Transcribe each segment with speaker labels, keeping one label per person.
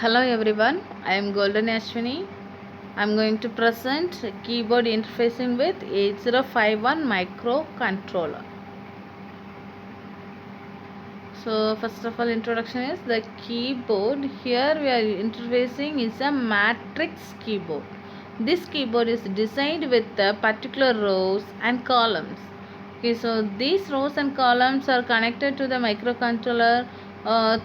Speaker 1: Hello everyone, I am Golden Ashwini. I am going to present keyboard interfacing with 8051 microcontroller. So first of all, introduction is the keyboard. Here we are interfacing is a matrix keyboard. This keyboard is designed with particular rows and columns. Okay, so these rows and columns are connected to the microcontroller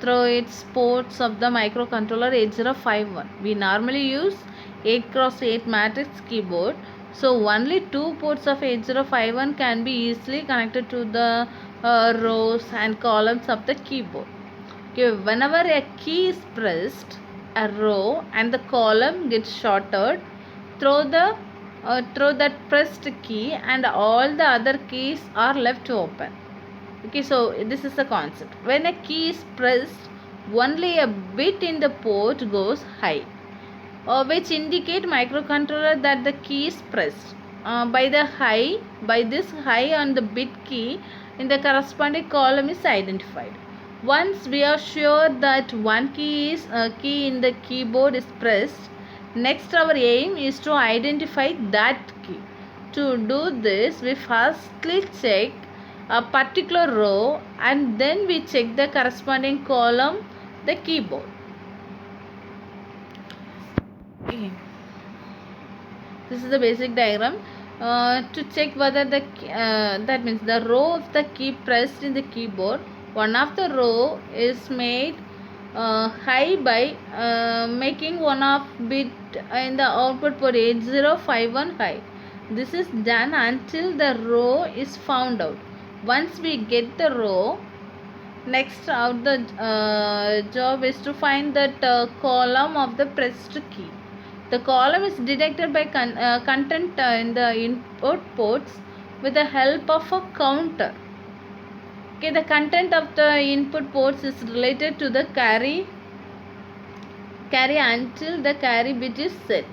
Speaker 1: through its ports of the microcontroller 8051. We normally use 8x8 matrix keyboard. So only two ports of 8051 can be easily connected to the rows and columns of the keyboard. Okay, whenever a key is pressed, a row and the column gets shorted through that pressed key, and all the other keys are left open. Okay, so this is the concept. When a key is pressed, only a bit in the port goes high, which indicate microcontroller that the key is pressed. By this high on the bit key in the corresponding column is identified. Once we are sure that one key in the keyboard is pressed, next our aim is to identify that key. To do this, we firstly check a particular row and then we check the corresponding column, the keyboard. Okay. This is the basic diagram. To check whether that means the row of the key pressed in the keyboard, one of the row is made high by making one of bit in the output port 8051 high. This is done until the row is found out. Once we get the row, next out the job is to find that column of the pressed key. The column is detected by content in the input ports with the help of a counter. Okay, the content of the input ports is related to the carry until the carry bit is set.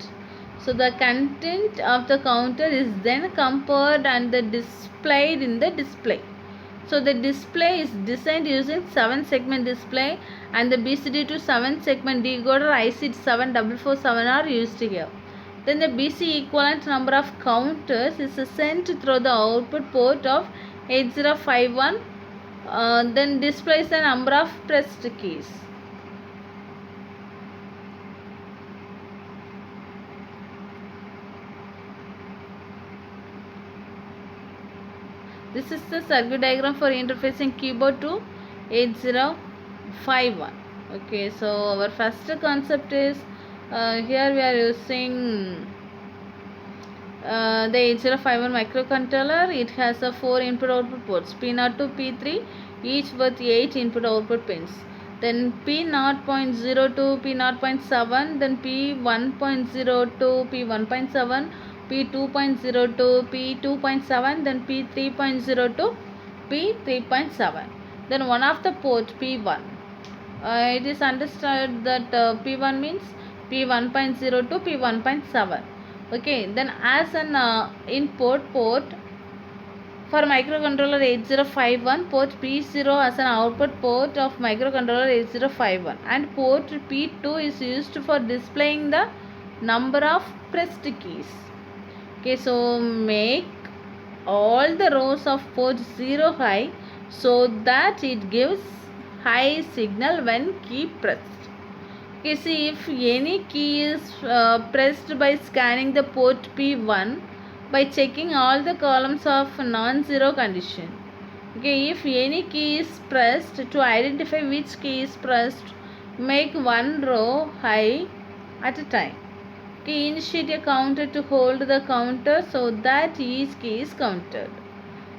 Speaker 1: So the content of the counter is then compared and displayed in the display. So the display is designed using 7-segment display, and the BCD to 7-segment decoder IC7447 are used here. Then the BC equivalent number of counters is sent through the output port of 8051, then displays the number of pressed keys. This is the circuit diagram for interfacing keyboard to 8051. Okay, so our first concept is here we are using the 8051 microcontroller. It has a 4 input output ports, P0 to P3, each with 8 input output pins. Then P0.02, P0.7, then P1.02, P1.7, P2.02, P2.7, then P3.02, P3.7. Then one of the port P1. It is understood that P1 means P1.02, P1.7. Okay, then as an input port for microcontroller 8051, port P0 as an output port of microcontroller 8051, and port P2 is used for displaying the number of pressed keys. Okay, so make all the rows of port 0 high so that it gives high signal when key pressed. Okay, see, if any key is pressed by scanning the port P1 by checking all the columns of non-zero condition. Okay, if any key is pressed, to identify which key is pressed, make one row high at a time. Okay, initiate a counter to hold the counter so that each key is counted.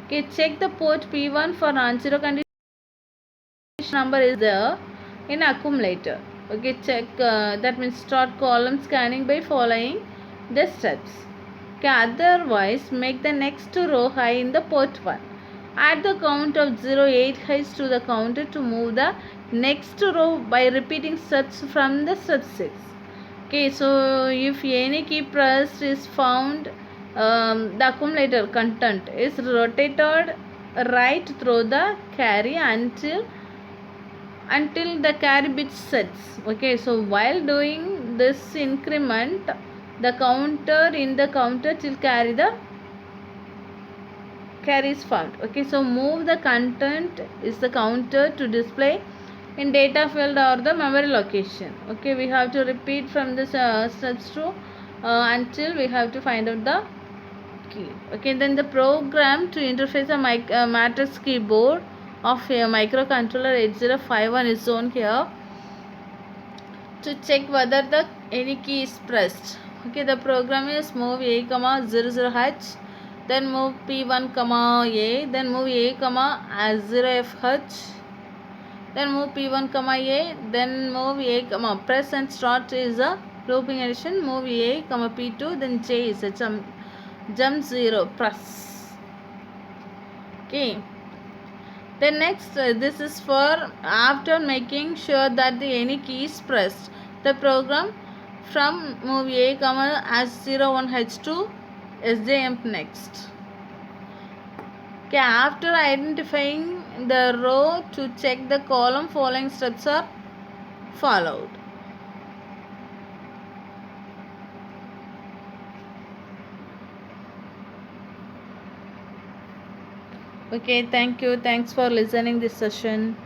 Speaker 1: Okay, check the port P1 for non-zero condition. Number is there in accumulator. Okay, check that means start column scanning by following the steps. Okay, otherwise make the next row high in the port 1. Add the count of 08 highs to the counter to move the next row by repeating steps from the step 6. Okay, so if any key pressed is found, the accumulator content is rotated right through the carry until until the carry bit sets. Okay, so while doing this increment, the counter in the counter till carry is found. Okay, so move the content is the counter to display in data field or the memory location. Okay, we have to repeat from this steps to until we have to find out the key. Okay, then the program to interface a matrix keyboard of a microcontroller 8051 is shown here to check whether the any key is pressed. Okay, the program is move a comma 00h, then move p1 comma a, then move a comma 0fh, then move p1 comma a, then move a comma press and start is a looping addition, move a comma p2, then j is a jump 0 press. Okay, then next this is for after making sure that the any key is pressed, the program from move a comma as 01h to sjmp next. Okay, after identifying the row to check the column, following steps are followed. Okay, thank you. Thanks for listening this session.